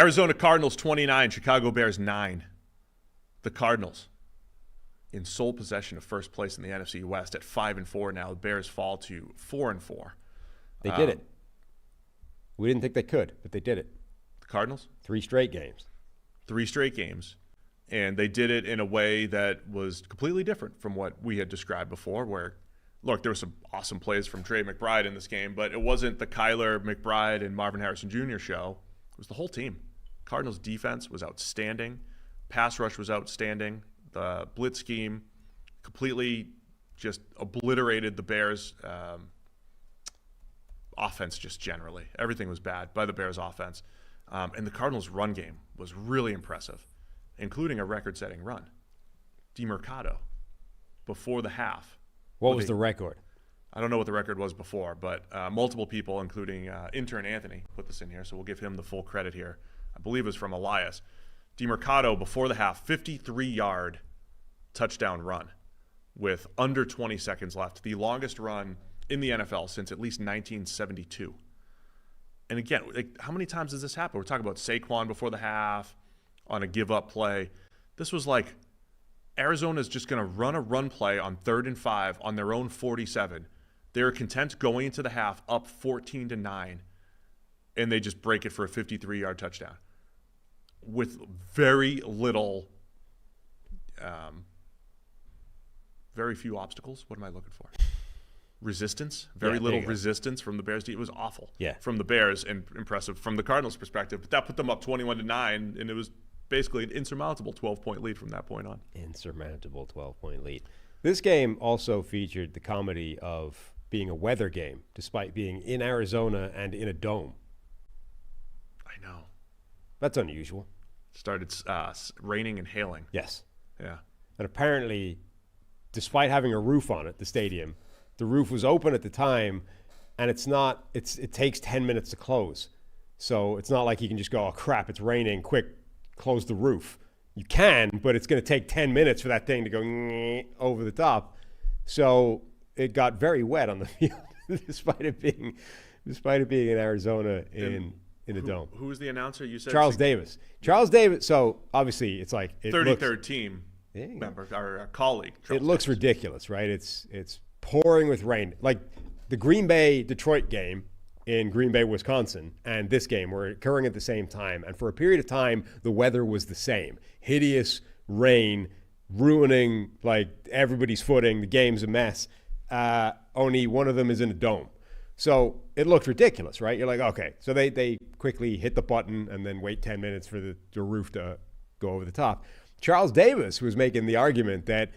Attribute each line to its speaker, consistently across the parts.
Speaker 1: Arizona Cardinals 29, Chicago Bears 9. The Cardinals in sole possession of first place in the NFC West at 5-4 now. The Bears fall to 4-4.
Speaker 2: They did it. We didn't think they could, but they did it.
Speaker 1: The Cardinals?
Speaker 2: 3 straight games.
Speaker 1: 3 straight games. And they did it in a way that was completely different from what we had described before, where, look, there were some awesome plays from Trey McBride in this game, but it wasn't the Kyler, McBride, and Marvin Harrison Jr. show. It was the whole team. Cardinals defense was outstanding. Pass rush was outstanding. The blitz scheme completely just obliterated the Bears' offense just generally. Everything was bad by the Bears' offense. And the Cardinals' run game was really impressive, including a record-setting run. Demercado, before the half.
Speaker 2: What was the record?
Speaker 1: I don't know what the record was before, but multiple people, including intern Anthony, put this in here, so we'll give him the full credit here. I believe it was from Elias. Demercado, before the half, 53-yard touchdown run with under 20 seconds left. The longest run in the NFL since at least 1972. And again, how many times does this happen? We're talking about Saquon before the half on a give-up play. This was like Arizona's just going to run a run play on 3rd and 5 on their own 47. They're content going into the half up 14-9, and they just break it for a 53-yard touchdown with very little, very few obstacles. What am I looking for? Resistance. Very little resistance from the Bears. It was awful from the Bears and impressive from the Cardinals' perspective. But that put them up 21-9, and it was basically an insurmountable 12-point lead from that point on.
Speaker 2: Insurmountable 12-point lead. This game also featured the comedy of being a weather game, despite being in Arizona and in a dome.
Speaker 1: I know.
Speaker 2: That's unusual.
Speaker 1: Started raining and hailing.
Speaker 2: Yes.
Speaker 1: Yeah.
Speaker 2: And apparently, despite having a roof on it, the stadium, the roof was open at the time, and it takes 10 minutes to close. So it's not like you can just go, oh, crap, it's raining, quick, close the roof. You can, but it's going to take 10 minutes for that thing to go over the top. So it got very wet on the field, despite it being in Arizona in a dome.
Speaker 1: Who was the announcer? You said
Speaker 2: Charles Davis. Charles Davis. So obviously, it's like
Speaker 1: 33rd team member, our colleague.
Speaker 2: It looks ridiculous, right? It's pouring with rain, like the Green Bay Detroit game in Green Bay, Wisconsin, and this game were occurring at the same time. And for a period of time, the weather was the same: hideous rain, ruining like everybody's footing. The game's a mess. Only one of them is in a dome. So it looked ridiculous, right? You're like, okay. So they quickly hit the button and then wait 10 minutes for the roof to go over the top. Charles Davis was making the argument that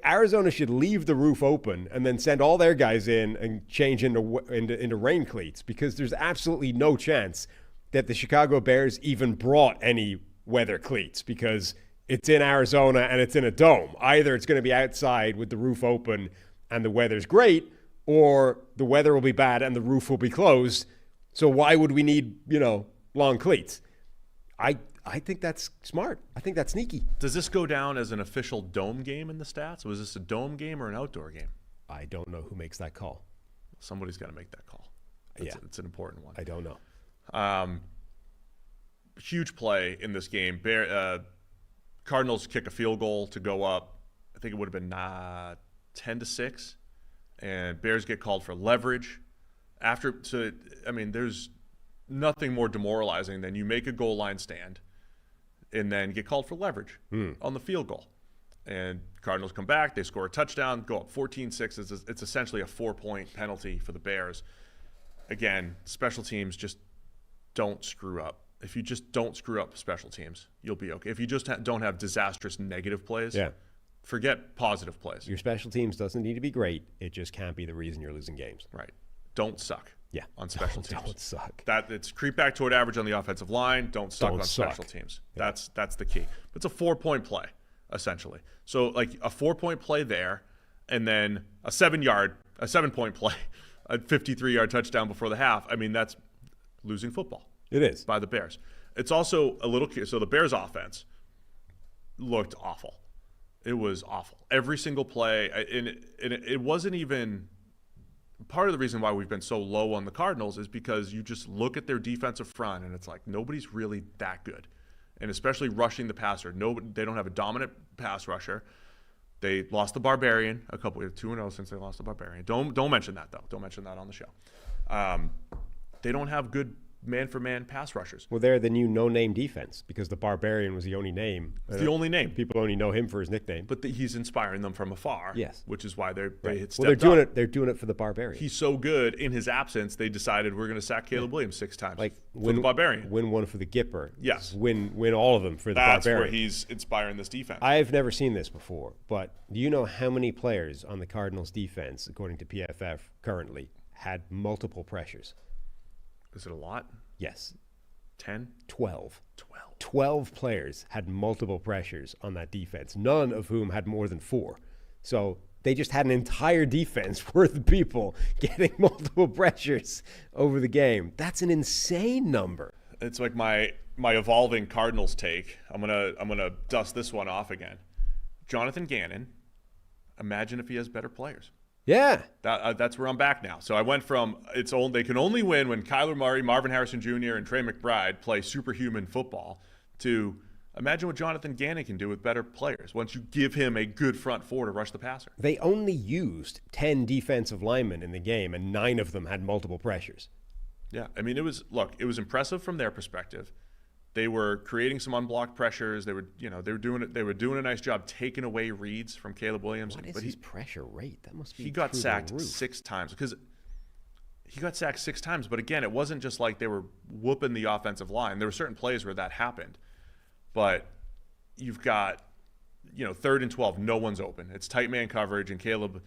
Speaker 2: Arizona should leave the roof open and then send all their guys in and change into rain cleats, because there's absolutely no chance that the Chicago Bears even brought any weather cleats, because it's in Arizona and it's in a dome. Either it's going to be outside with the roof open and the weather's great, or the weather will be bad and the roof will be closed. So why would we need, long cleats? I think that's smart. I think that's sneaky.
Speaker 1: Does this go down as an official dome game in the stats? Was this a dome game or an outdoor game?
Speaker 2: I don't know who makes that call.
Speaker 1: Somebody's got to make that call. It's an important one.
Speaker 2: I don't know.
Speaker 1: Huge play in this game. Cardinals kick a field goal to go up. I think it would have been 10-6. And Bears get called for leverage. There's nothing more demoralizing than you make a goal line stand and then get called for leverage on the field goal. And Cardinals come back, they score a touchdown, go up 14-6. It's essentially a 4-point penalty for the Bears. Again, special teams, just don't screw up. If you just don't screw up special teams, you'll be okay. If you just don't have disastrous negative plays, forget positive plays.
Speaker 2: Your special teams doesn't need to be great. It just can't be the reason you're losing games.
Speaker 1: Right. Don't suck.
Speaker 2: Yeah,
Speaker 1: on special teams.
Speaker 2: Don't suck.
Speaker 1: It's creep back toward average on the offensive line. Don't suck. Special teams. Yeah. That's the key. It's a 4-point play, essentially. So like a 4-point play there, and then a 7-point play, a 53-yard touchdown before the half. I mean, that's losing football.
Speaker 2: It is
Speaker 1: by the Bears. It's also a little so the Bears offense looked awful. It was awful. Every single play, and it wasn't even part of the reason why we've been so low on the Cardinals is because you just look at their defensive front and it's like nobody's really that good. And especially rushing the passer. They don't have a dominant pass rusher. They lost the Barbarian a couple of 2-0 since they lost the Barbarian. Don't mention that though. Don't mention that on the show. They don't have good man-for-man pass rushers.
Speaker 2: Well, they're the new no-name defense because the Barbarian was the only name.
Speaker 1: It's the only name.
Speaker 2: People only know him for his nickname.
Speaker 1: But he's inspiring them from afar.
Speaker 2: Yes.
Speaker 1: Which is why they hit
Speaker 2: Well, they're doing it for the Barbarian.
Speaker 1: He's so good. In his absence, they decided we're going to sack Caleb Williams 6 times
Speaker 2: like
Speaker 1: for the Barbarian.
Speaker 2: Win one for the Gipper.
Speaker 1: Yes.
Speaker 2: Win all of them for the Barbarian.
Speaker 1: That's where he's inspiring this defense.
Speaker 2: I've never seen this before, but do you know how many players on the Cardinals defense, according to PFF currently, had multiple pressures?
Speaker 1: Is it a lot?
Speaker 2: Yes.
Speaker 1: 10?
Speaker 2: 12. 12 players had multiple pressures on that defense, none of whom had more than 4. So they just had an entire defense worth of people getting multiple pressures over the game. That's an insane number.
Speaker 1: It's like my evolving Cardinals take. I'm gonna dust this one off again. Jonathan Gannon, imagine if he has better players.
Speaker 2: Yeah.
Speaker 1: That's where I'm back now. So I went from they can only win when Kyler Murray, Marvin Harrison Jr., and Trey McBride play superhuman football to imagine what Jonathan Gannon can do with better players once you give him a good front four to rush the passer.
Speaker 2: They only used 10 defensive linemen in the game, and 9 of them had multiple pressures.
Speaker 1: Yeah, I mean, it was impressive from their perspective. They were creating some unblocked pressures. They were doing a nice job taking away reads from Caleb Williams.
Speaker 2: What is his pressure rate? That must be.
Speaker 1: He got sacked 6 times because he got sacked 6 times. But again, it wasn't just like they were whooping the offensive line. There were certain plays where that happened, but you've got 3rd and 12, no one's open. It's tight man coverage, and Caleb,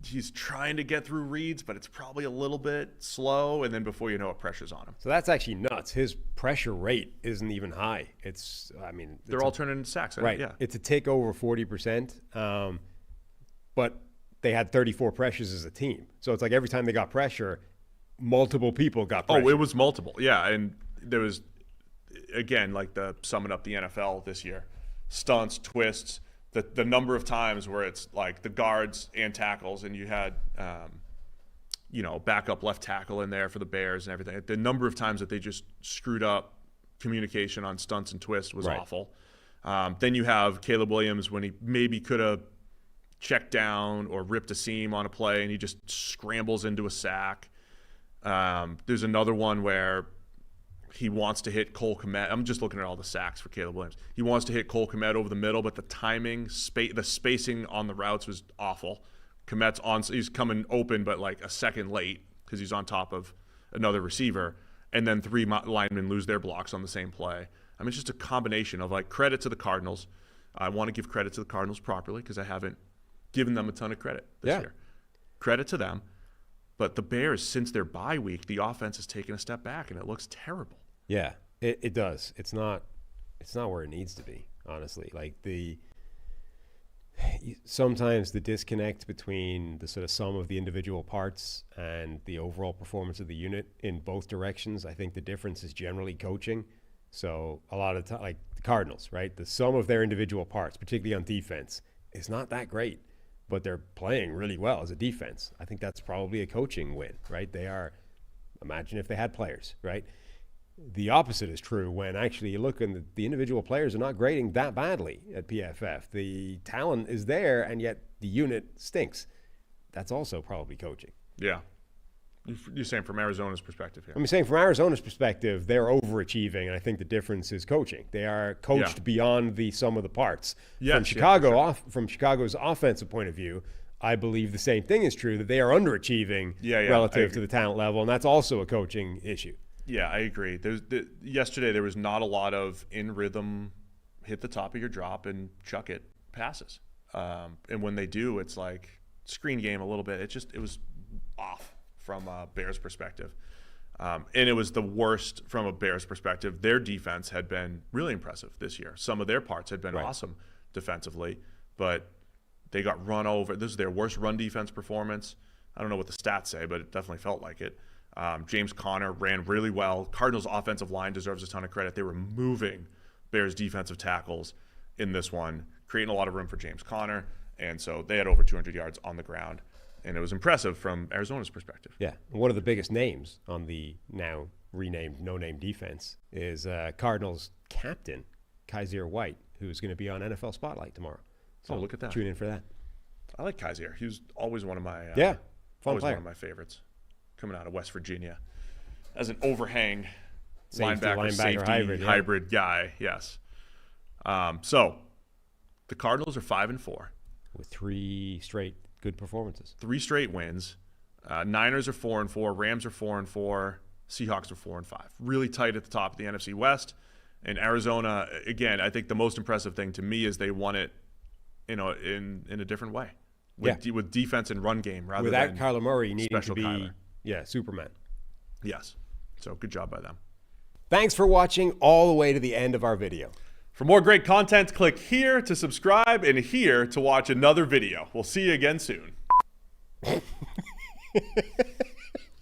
Speaker 1: he's trying to get through reads, but it's probably a little bit slow, and then before you know it, pressure's on him.
Speaker 2: So that's actually nuts. His pressure rate isn't even high.
Speaker 1: They're all turning into sacks,
Speaker 2: right?
Speaker 1: Yeah,
Speaker 2: it's a tick over 40%, but they had 34 pressures as a team. So it's like every time they got pressure, multiple people got pressure.
Speaker 1: Oh, it was multiple, yeah, and there was, again, like summing up the NFL this year, stunts, twists. The number of times where it's like the guards and tackles, and you had, backup left tackle in there for the Bears and everything. The number of times that they just screwed up communication on stunts and twists was awful. Then you have Caleb Williams when he maybe could have checked down or ripped a seam on a play, and he just scrambles into a sack. There's another one where he wants to hit Cole Kmet. I'm just looking at all the sacks for Caleb Williams. He wants to hit Cole Kmet over the middle, but the timing, the spacing on the routes was awful. He's coming open, but like a second late because he's on top of another receiver, and then 3 linemen lose their blocks on the same play. I mean, it's just a combination of credit to the Cardinals. I want to give credit to the Cardinals properly because I haven't given them a ton of credit this year. Credit to them. But the Bears, since their bye week, the offense has taken a step back, and it looks terrible.
Speaker 2: Yeah, it does. It's not where it needs to be, honestly. Sometimes the disconnect between the sort of sum of the individual parts and the overall performance of the unit in both directions, I think the difference is generally coaching. So a lot of the time, like the Cardinals, right? The sum of their individual parts, particularly on defense, is not that great. But they're playing really well as a defense. I think that's probably a coaching win, right? Imagine if they had players, right? The opposite is true when actually you look and the individual players are not grading that badly at PFF. The talent is there, and yet the unit stinks. That's also probably coaching.
Speaker 1: Yeah. You're saying from Arizona's perspective here.
Speaker 2: I'm saying from Arizona's perspective, they're overachieving, and I think the difference is coaching. They are coached beyond the sum of the parts.
Speaker 1: Yes,
Speaker 2: From Chicago's offensive point of view, I believe the same thing is true, that they are underachieving relative to the talent level, and that's also a coaching issue.
Speaker 1: Yeah, I agree. Yesterday there was not a lot of in-rhythm, hit the top of your drop and chuck it passes. And when they do, it's like screen game a little bit. It was off from a Bears perspective. And it was the worst from a Bears perspective. Their defense had been really impressive this year. Some of their parts had been awesome defensively, but they got run over. This is their worst run defense performance. I don't know what the stats say, but it definitely felt like it. James Conner ran really well. Cardinals' offensive line deserves a ton of credit. They were moving Bears' defensive tackles in this one, creating a lot of room for James Conner, and so they had over 200 yards on the ground. And it was impressive from Arizona's perspective.
Speaker 2: Yeah. One of the biggest names on the now renamed no-name defense is Cardinals captain Kaiser White, who's going to be on NFL Spotlight tomorrow. So
Speaker 1: look at that.
Speaker 2: Tune in for that.
Speaker 1: I like Kaiser. He was always one of my
Speaker 2: fun player.
Speaker 1: One of my favorites coming out of West Virginia as an overhang
Speaker 2: Safety,
Speaker 1: linebacker safety hybrid guy. Yes. So the Cardinals are 5-4
Speaker 2: with 3 straight good performances.
Speaker 1: 3 straight wins. Niners are 4-4. Rams are 4-4. Seahawks are 4-5. Really tight at the top of the NFC West. And Arizona, again, I think the most impressive thing to me is they won it, in a different way, with defense and run game rather
Speaker 2: without
Speaker 1: than
Speaker 2: Kyler Murray needing to be
Speaker 1: Kyler.
Speaker 2: Superman.
Speaker 1: Yes. So good job by them.
Speaker 2: Thanks for watching all the way to the end of our video.
Speaker 1: For more great content, click here to subscribe and here to watch another video. We'll see you again soon.